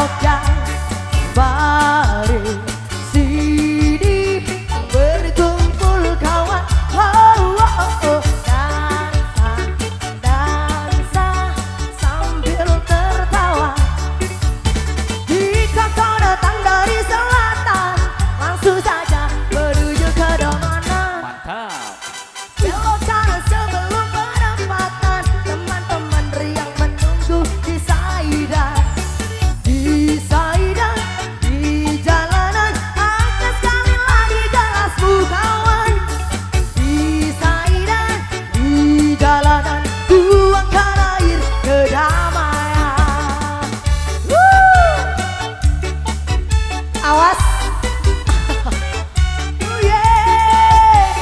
Jogja, mari sini berkumpul kawan. Oh, oh, oh, oh. Dansa, dansa sambil tertawa. Jika kau datang dari selatan, langsung saja menuju ke Donganan. Mantap. Belok kanan sebelum perempatan, teman-teman riang menunggu di Saidan. Di Saidan, di jalanan, angkat sekali lagi gelasmu kawan. Di Saidan, di jalanan, tuangkan air kedamaian. Awas. Oh yeah.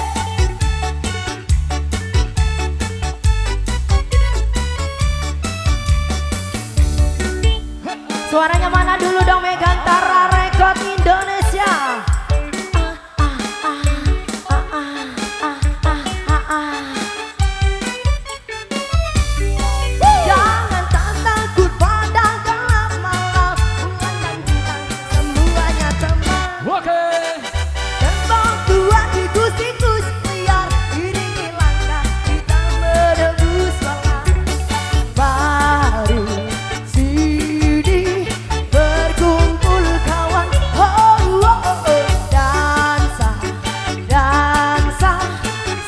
Suaranya mana dulu dong Megantara Record Indonesia. Jangan takut pada gelap malam, bulan dan bintang semuanya teman. Oke. Tembok tua tikus-tikus liar, iringi langkah kita menembus malam. Mari sini berkumpul kawan. Oh, oh, oh, oh. Dansa, dansa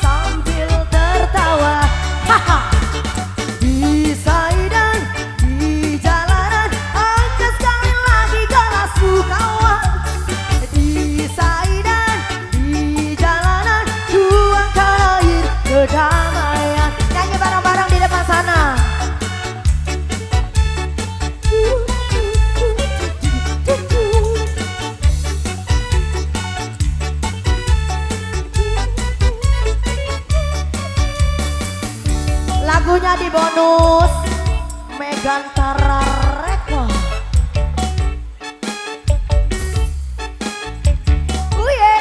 sambil tertawa. Haha. Di Saidan, di jalanan, angkat sekali lagi gelasmu kawan. Di Saidan, di jalanan, tuangkan air kedamaian. Nyanyi bareng-bareng di depan sana. Lagunya di bonus Megantara Record. Uye.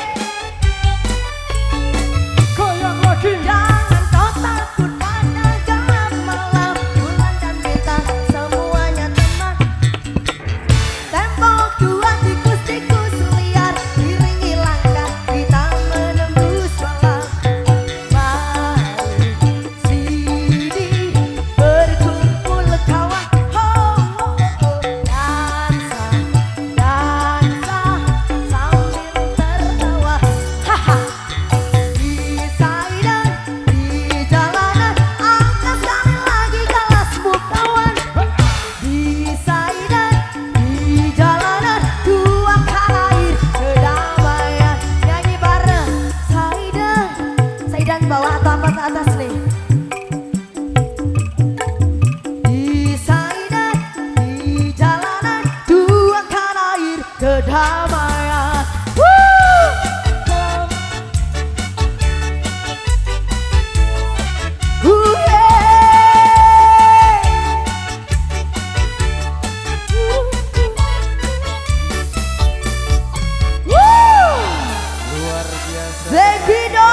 Goyang lagi. Jangan kau takut pada gelap malam, bulan dan bintang semuanya teman. Tembok tua tikus-tikus liar, iringi langkah kita menembus malam. Mari sini berkumpul kawan. Oh, oh, oh. Dansa, dansa sambil tertawa. Haha. Di Saidan, di jalanan, angkat sekali lagi gelasmu kawan. Di Saidan, di jalanan, tuangkan air kedamaian. Nyanyi bareng. Saidan, Saidan bawah atau apa ke atas nih? Di Saidan, di jalanan, tuangkan air kedamaian. Woo! Luar biasa. Zekido